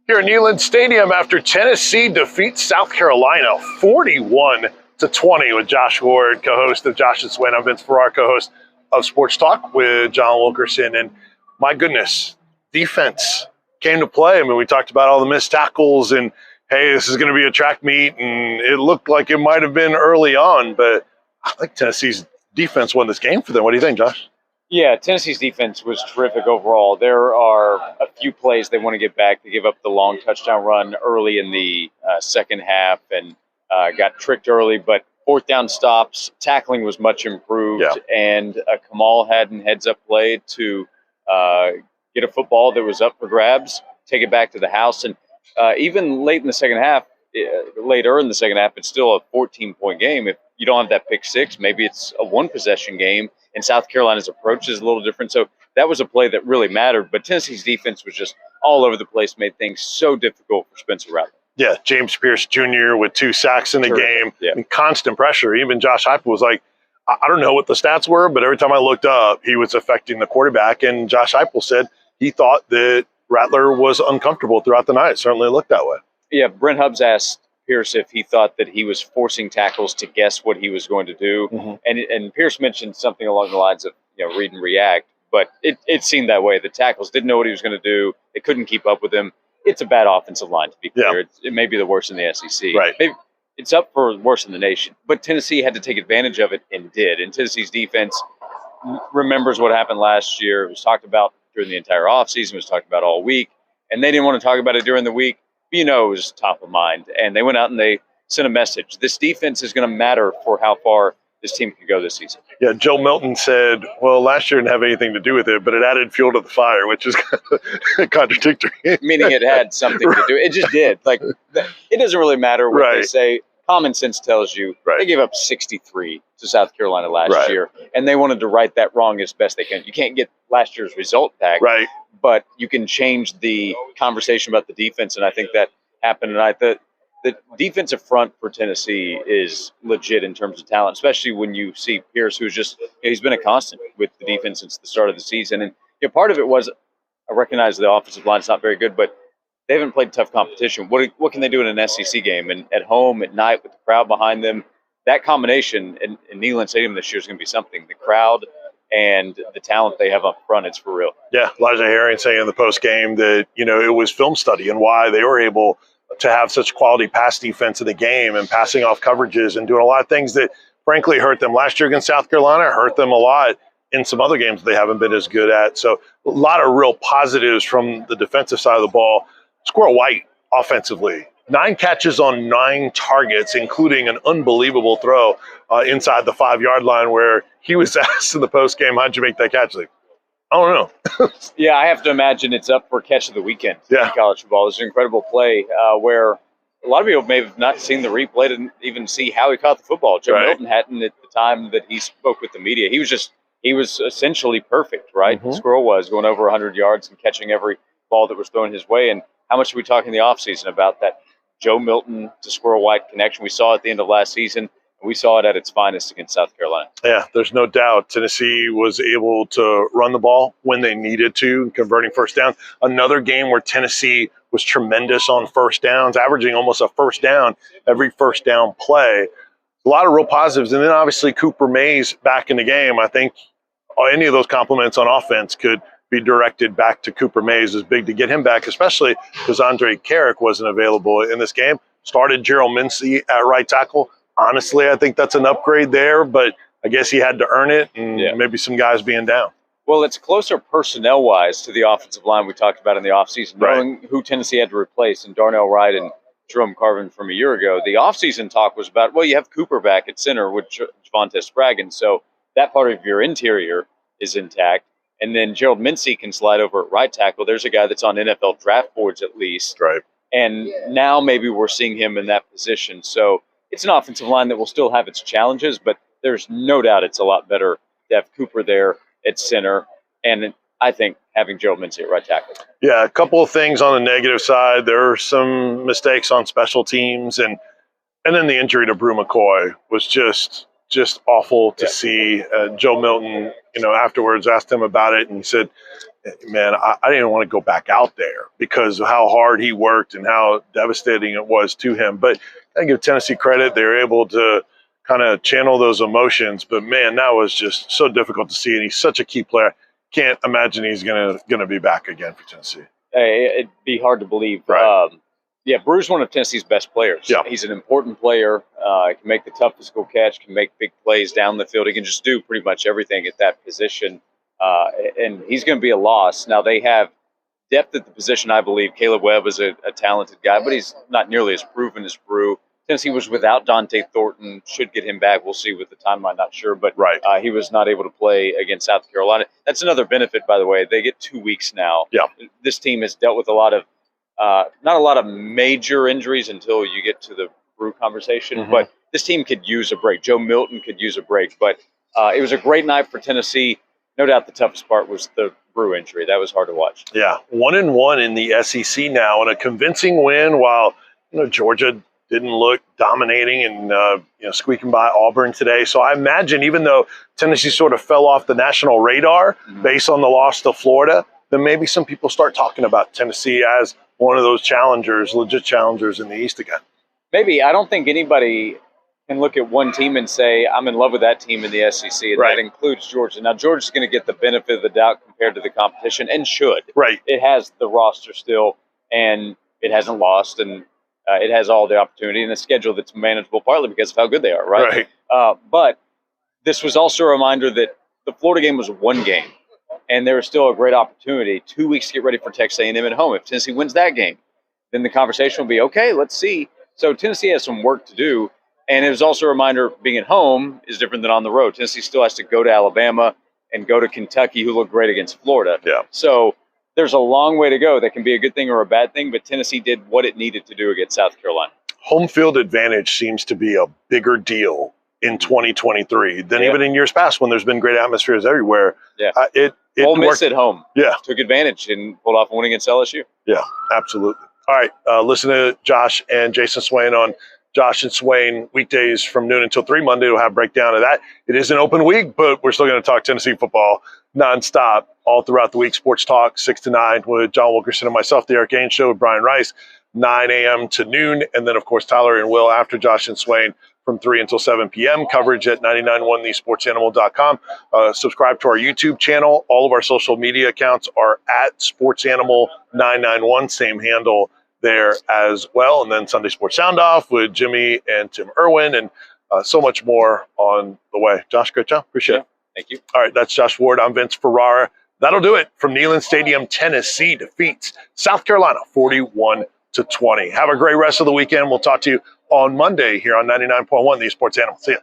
Here at Neyland Stadium after Tennessee defeats South Carolina 41-20 with Josh Ward, co-host of Josh's Swing. I'm Vince Ferrara, co-host of Sports Talk with John Wilkerson. And my goodness, defense came to play. I mean, we talked about all the missed tackles and, hey, this is going to be a track meet. And it looked like it might have been early on, but I think Tennessee's defense won this game for them. What do you think, Josh? Yeah, Tennessee's defense was terrific overall. There are a few plays they want to get back. They gave up the long touchdown run early in the second half and got tricked early, but fourth down stops, tackling was much improved, and Kamal had an heads-up play to get a football that was up for grabs, take it back to the house, and even later in the second half, it's still a 14-point game. If you don't have that pick six, maybe it's a one-possession game, and South Carolina's approach is a little different. So that was a play that really mattered. But Tennessee's defense was just all over the place, made things so difficult for Spencer Rattler. Yeah, James Pierce Jr. with 2 sacks in the game, and constant pressure. Even Josh Heupel was like, I don't know what the stats were, but every time I looked up, he was affecting the quarterback. And Josh Heupel said he thought that Rattler was uncomfortable throughout the night. It certainly looked that way. Yeah, Brent Hubbs asked Pierce if he thought that he was forcing tackles to guess what he was going to do. And Pierce mentioned something along the lines of, read and react, but it seemed that way. The tackles didn't know what he was going to do. They couldn't keep up with him. It's a bad offensive line, to be clear. It may be the worst in the SEC. Right. Maybe it's up for worst in the nation. But Tennessee had to take advantage of it and did. And Tennessee's defense remembers what happened last year. It was talked about during the entire offseason. It was talked about all week. And they didn't want to talk about it during the week. It was top of mind, and they went out and they sent a message. This defense is going to matter for how far this team can go this season. Yeah, Joe Milton said, well, last year didn't have anything to do with it, but it added fuel to the fire, which is contradictory. Meaning it had something to do. It just did. Like, it doesn't really matter what they say. Common sense tells you they gave up 63 to South Carolina last year, and they wanted to right that wrong as best they can. You can't get last year's result back. Right. But you can change the conversation about the defense, and I think that happened tonight. The defensive front for Tennessee is legit in terms of talent, especially when you see Pierce, who's just he's been a constant with the defense since the start of the season. And part of it was I recognize the offensive line's not very good, but they haven't played tough competition. What can they do in an SEC game and at home at night with the crowd behind them? That combination in Neyland Stadium this year is going to be something. The crowd and the talent they have up front, it's for real. Yeah, Elijah Herring saying in the postgame that, it was film study and why they were able to have such quality pass defense in the game and passing off coverages and doing a lot of things that, frankly, hurt them last year against South Carolina, hurt them a lot in some other games they haven't been as good at. So a lot of real positives from the defensive side of the ball. Squirrel White offensively. 9 catches on 9 targets, including an unbelievable throw inside the 5-yard line where he was asked in the postgame, how'd you make that catch? Like, I don't know. Yeah, I have to imagine it's up for catch of the weekend in college football. It's an incredible play where a lot of people may have not seen the replay, didn't even see how he caught the football. Joe Milton hadn't at the time that he spoke with the media. He was essentially perfect, right? Squirrel was going over 100 yards and catching every ball that was thrown his way. And how much are we talking in the offseason about that Joe Milton to Squirrel White connection? We saw it at the end of last season. We saw it at its finest against South Carolina. Yeah, there's no doubt. Tennessee was able to run the ball when they needed to, converting first down. Another game where Tennessee was tremendous on first downs, averaging almost a first down every first down play. A lot of real positives. And then obviously Cooper Mays back in the game. I think any of those compliments on offense could be directed back to Cooper Mays. Is big to get him back, especially because Andre Carrick wasn't available in this game. Started Gerald Mincey at right tackle. Honestly, I think that's an upgrade there, but I guess he had to earn it and maybe some guys being down. Well, it's closer personnel-wise to the offensive line we talked about in the offseason, knowing who Tennessee had to replace and Darnell Wright and Jerome Carvin from a year ago. The offseason talk was about, well, you have Cooper back at center with Javonte Spraggin, so that part of your interior is intact. And then Gerald Mincey can slide over at right tackle. There's a guy that's on NFL draft boards at least. Right. And now maybe we're seeing him in that position. So it's an offensive line that will still have its challenges, but there's no doubt it's a lot better to have Cooper there at center. And I think having Gerald Mincey at right tackle. Yeah, a couple of things on the negative side. There are some mistakes on special teams. And then the injury to Brew McCoy was just awful to see. Joe Milton, afterwards asked him about it, and he said, Man, I didn't want to go back out there because of how hard he worked and how devastating it was to him. But I give Tennessee credit. They were able to kind of channel those emotions. But, man, that was just so difficult to see. And he's such a key player. Can't imagine he's gonna be back again for Tennessee. Hey, it'd be hard to believe. Right. Yeah, Brew's one of Tennessee's best players. Yeah. He's an important player. He can make the tough physical catch, can make big plays down the field. He can just do pretty much everything at that position. And he's going to be a loss. Now, they have depth at the position, I believe. Caleb Webb is a talented guy, but he's not nearly as proven as Brew. Tennessee was without Dante Thornton. Should get him back. We'll see with the timeline, not sure. But Right. He was not able to play against South Carolina. That's another benefit, by the way. They get 2 weeks now. Yeah. This team has dealt with not a lot of major injuries until you get to the Brew conversation. Mm-hmm. But this team could use a break. Joe Milton could use a break. But it was a great night for Tennessee. No doubt the toughest part was the Brew injury. That was hard to watch. Yeah, 1-1 in the SEC now, and a convincing win. While Georgia didn't look dominating and squeaking by Auburn today. So I imagine even though Tennessee sort of fell off the national radar based on the loss to Florida, then maybe some people start talking about Tennessee as one of those challengers, legit challengers in the East again. Maybe. I don't think anybody can look at one team and say, I'm in love with that team in the SEC, and Right. that includes Georgia. Now, Georgia's going to get the benefit of the doubt compared to the competition, and should. Right. It has the roster still, and it hasn't lost, and it has all the opportunity and a schedule that's manageable, partly because of how good they are, right? But this was also a reminder that the Florida game was one game, and there was still a great opportunity. 2 weeks to get ready for Texas A&M at home. If Tennessee wins that game, then the conversation will be, okay, let's see. So Tennessee has some work to do. And it was also a reminder being at home is different than on the road. Tennessee still has to go to Alabama and go to Kentucky, who looked great against Florida. Yeah. So there's a long way to go. That can be a good thing or a bad thing, but Tennessee did what it needed to do against South Carolina. Home field advantage seems to be a bigger deal in 2023 than even in years past when there's been great atmospheres everywhere. Yeah. It Ole Miss worked. at home. Yeah. Took advantage and pulled off a win against LSU. Yeah, absolutely. All right, listen to Josh and Jason Swain on Josh and Swain weekdays from noon until 3. Monday we'll have a breakdown of that. It is an open week, but we're still going to talk Tennessee football nonstop all throughout the week. Sports Talk 6 to 9 with John Wilkerson and myself, the Eric Gaines Show with Brian Rice, 9 a.m. to noon. And then, of course, Tyler and Will after Josh and Swain from 3 until 7 p.m. Coverage at 991thesportsanimal.com. Subscribe to our YouTube channel. All of our social media accounts are at SportsAnimal991, same handle there as well. And then Sunday Sports Sound Off with Jimmy and Tim Irwin, and so much more on the way. Josh, great job. Appreciate it. Thank you. All right, that's Josh Ward. I'm Vince Ferrara. That'll do it from Neyland Stadium. Tennessee defeats South Carolina 41-20. Have a great rest of the weekend. We'll talk to you on Monday here on 99.1 The Sports Animal. See ya.